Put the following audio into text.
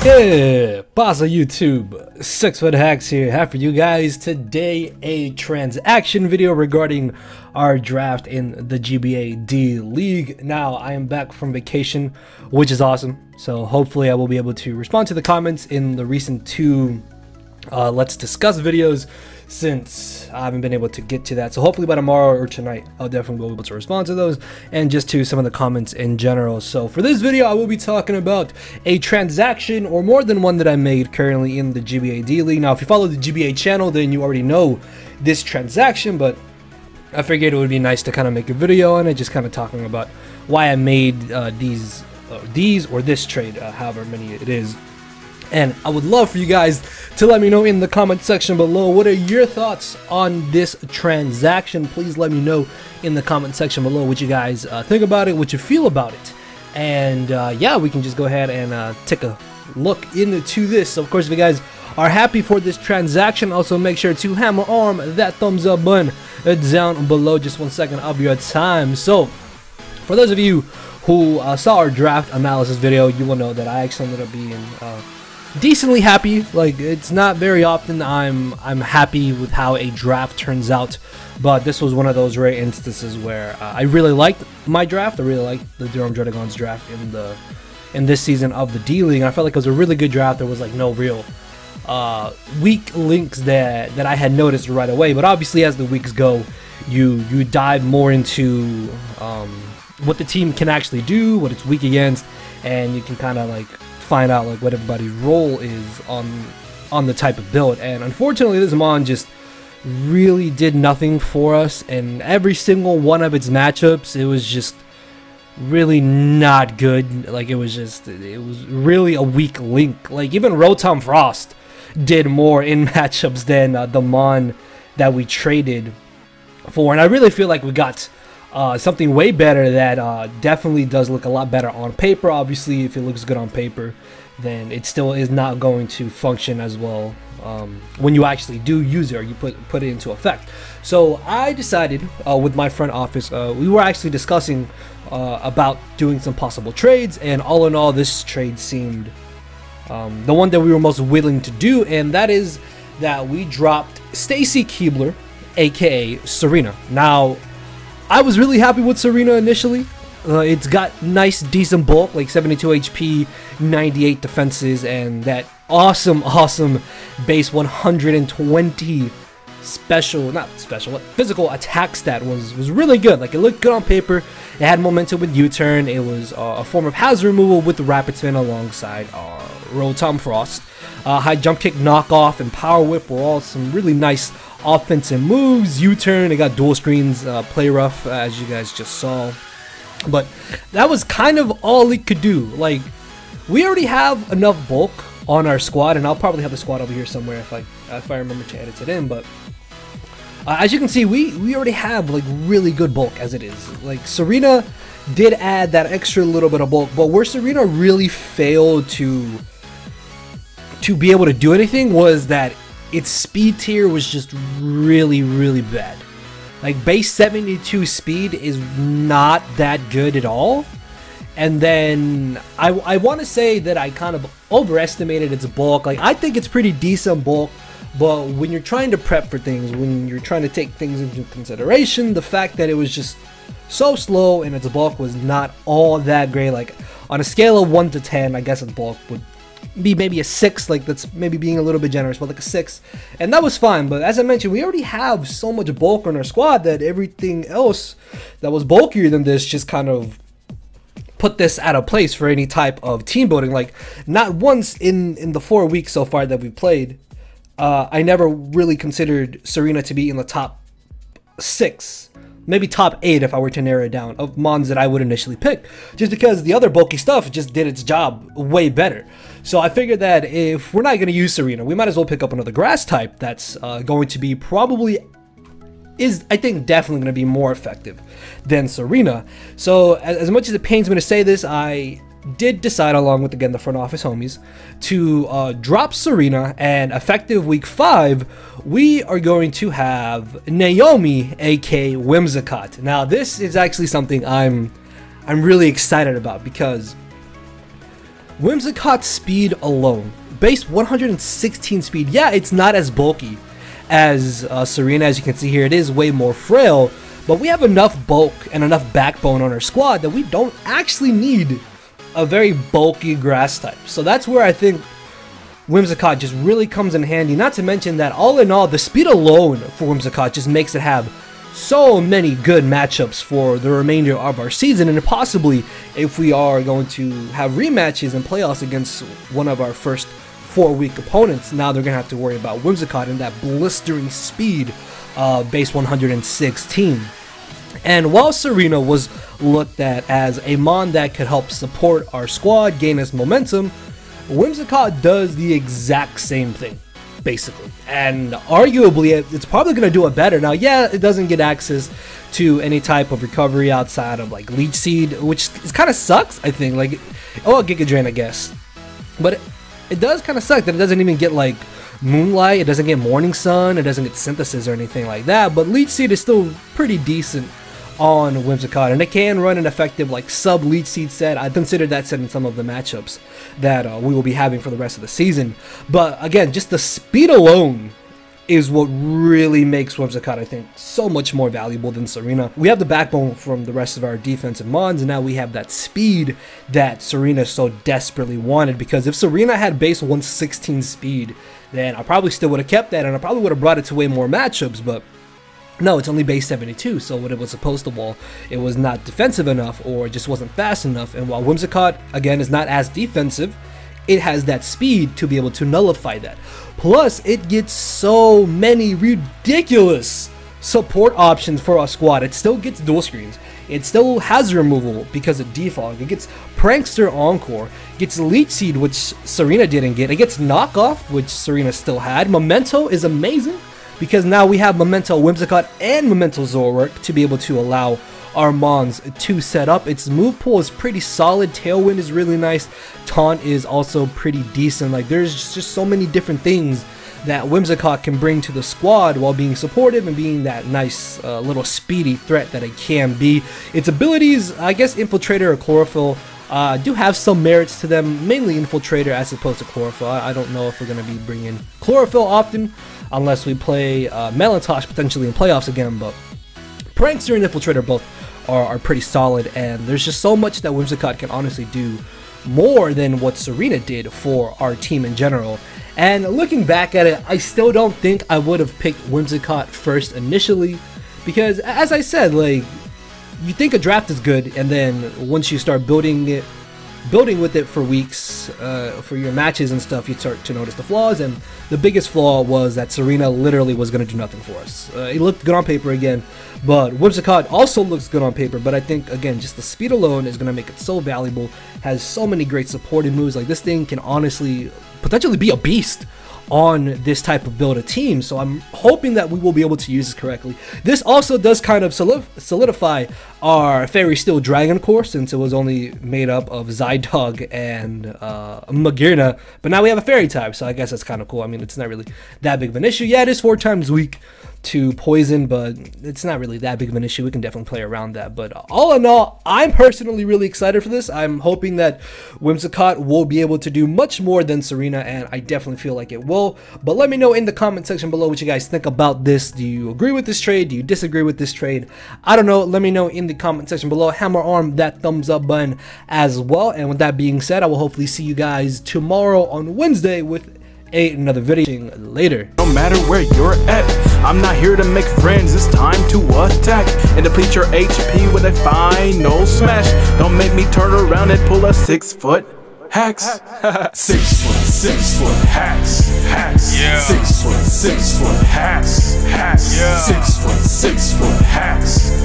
Yeah, boss of YouTube, 6 Foot Hacks here. Have for you guys today a transaction video regarding our draft in the GBA D League. Now, I am back from vacation, which is awesome. So hopefully I will be able to respond to the comments in the recent two Let's Discuss videos, since I haven't been able to get to that. So hopefully by tomorrow or tonight, I'll definitely be able to respond to those and just to some of the comments in general. So for this video, I will be talking about a transaction, or more than one, that I made currently in the GBA D League. Now, if you follow the GBA channel, then you already know this transaction, but I figured it would be nice to kind of make a video on it, just kind of talking about why I made these or this trade, however many it is. And I would love for you guys to let me know in the comment section below, what are your thoughts on this transaction? Please let me know in the comment section below what you guys think about it, what you feel about it. And yeah, we can just go ahead and take a look into this. So of course, if you guys are happy for this transaction, also make sure to hammer arm that thumbs up button down below. Just 1 second of your time. So for those of you who saw our draft analysis video, you will know that I actually ended up being decently happy. Like, it's not very often I'm happy with how a draft turns out, but this was one of those rare instances where I really liked my draft. I really liked the Durham Druddigons draft in this season of the D League. I felt like it was a really good draft. There was like no real weak links that I had noticed right away. But obviously, as the weeks go, you dive more into what the team can actually do, what it's weak against, and you can kind of like find out like what everybody's role is on the type of build. And unfortunately, this mon just really did nothing for us, and every single one of its matchups, it was just really not good. Like, it was really a weak link. Like, even Rotom Frost did more in matchups than the mon that we traded for. And I really feel like we got something way better that definitely does look a lot better on paper. Obviously, if it looks good on paper, then it still is not going to function as well when you actually do use it, or you put it into effect. So I decided with my front office, we were actually discussing about doing some possible trades, and all in all, this trade seemed the one that we were most willing to do, and that is that we dropped Stacy Keebler, aka Serena. Now, I was really happy with Serena initially. It's got nice, decent bulk, like 72 HP, 98 defenses, and that awesome base 120 physical attack stat was really good. Like, it looked good on paper. It had momentum with U-turn. It was a form of hazard removal with the rapid spin alongside Rotom Frost. High jump kick, knockoff, and power whip were all some really nice offensive moves. U-turn, it got dual screens, play rough, as you guys just saw. But that was kind of all it could do. Like, we already have enough bulk on our squad, and I'll probably have the squad over here somewhere if I remember to edit it in. But as you can see, we already have like really good bulk as it is. Like, Serena did add that extra little bit of bulk, but where Serena really failed to be able to do anything was that its speed tier was just really bad. Like, base 72 speed is not that good at all. And then I want to say that I kind of overestimated its bulk. Like, I think it's pretty decent bulk, but when you're trying to prep for things, when you're trying to take things into consideration, the fact that it was just so slow and its bulk was not all that great. Like, on a scale of 1 to 10, I guess its bulk would be maybe a 6. Like, that's maybe being a little bit generous, but like a 6, and that was fine. But as I mentioned, we already have so much bulk on our squad that everything else that was bulkier than this just kind of put this out of place for any type of team building. Like, not once in the 4 weeks so far that we played, I never really considered Serena to be in the top 6, maybe top 8 if I were to narrow it down, of mons that I would initially pick, just because the other bulky stuff just did its job way better. So I figured that if we're not going to use Serena, we might as well pick up another grass type that's going to be I think definitely going to be more effective than Serena. So as much as it pains me to say this, I did decide, along with, again, the front office homies, to drop Serena, and effective week 5, we are going to have Naomi, aka Whimsicott. Now, this is actually something I'm really excited about, because Whimsicott's speed alone, base 116 speed, yeah, it's not as bulky as Serena. As you can see here, it is way more frail, but we have enough bulk and enough backbone on our squad that we don't actually need a very bulky grass type. So that's where I think Whimsicott just really comes in handy. Not to mention that all in all, the speed alone for Whimsicott just makes it have so many good matchups for the remainder of our season, and possibly if we are going to have rematches and playoffs against one of our first 4 weak opponents, now they're going to have to worry about Whimsicott and that blistering speed, base 116. And while Serena was looked at as a mon that could help support our squad, gain us momentum, Whimsicott does the exact same thing, basically. And arguably, it's probably going to do it better. Now, yeah, it doesn't get access to any type of recovery outside of, like, Leech Seed, which kind of sucks, I think. Like, oh, Giga Drain, I guess. But it does kind of suck that it doesn't even get, like, Moonlight, it doesn't get Morning Sun, it doesn't get Synthesis or anything like that. But Leech Seed is still pretty decent on Whimsicott, and it can run an effective like sub Leech Seed set. I consider that set in some of the matchups that we will be having for the rest of the season. But again, just the speed alone is what really makes Whimsicott, I think, so much more valuable than Serena. We have the backbone from the rest of our defensive mons, and now we have that speed that Serena so desperately wanted, because if Serena had base 116 speed, then I probably still would have kept that, and I probably would have brought it to way more matchups. But no, it's only base 72, so when it was supposed to wall, it was not defensive enough or just wasn't fast enough. And while Whimsicott, again, is not as defensive, it has that speed to be able to nullify that. Plus, it gets so many ridiculous support options for our squad. It still gets dual screens. It still has removal because of defog. It gets Prankster Encore. Gets Leech Seed, which Serena didn't get. It gets Knockoff, which Serena still had. Memento is amazing, because now we have Memento Whimsicott and Memento Zoroark to be able to allow our mons to set up. Its move pool is pretty solid. Tailwind is really nice. Taunt is also pretty decent. Like, there's just so many different things that Whimsicott can bring to the squad while being supportive and being that nice little speedy threat that it can be. Its abilities, I guess Infiltrator or Chlorophyll, do have some merits to them, mainly Infiltrator as opposed to Chlorophyll. I don't know if we're going to be bringing Chlorophyll often, unless we play Melantosh potentially in playoffs again, but Prankster and Infiltrator both are pretty solid, and there's just so much that Whimsicott can honestly do more than what Serena did for our team in general. And looking back at it, I still don't think I would have picked Whimsicott first initially, because as I said, like, you think a draft is good, and then once you start building with it for weeks, for your matches and stuff, you start to notice the flaws. And the biggest flaw was that Serena literally was going to do nothing for us. It looked good on paper again, but Whimsicott also looks good on paper. But I think, again, just the speed alone is going to make it so valuable. Has so many great supporting moves. Like, this thing can honestly potentially be a beast on this type of build a team, so I'm hoping that we will be able to use this correctly. This also does kind of solidify our Fairy Steel Dragon core, since it was only made up of Zydog and Magearna, but now we have a Fairy type, so I guess that's kind of cool. I mean, it's not really that big of an issue. Yeah, it is 4 times weak to poison, but it's not really that big of an issue. We can definitely play around that. But all in all, I'm personally really excited for this. I'm hoping that Whimsicott will be able to do much more than Serena, and I definitely feel like it will. But let me know in the comment section below what you guys think about this. Do you agree with this trade? Do you disagree with this trade? I don't know. Let me know in the comment section below. Hammer on that thumbs up button as well. And with that being said, I will hopefully see you guys tomorrow on Wednesday with another video later. No matter where you're at, I'm not here to make friends, it's time to attack and deplete your HP with a final smash. Don't make me turn around and pull a 6-foot hacks. 6 foot hacks, yeah. 6 foot hacks, yeah. 6 foot hacks,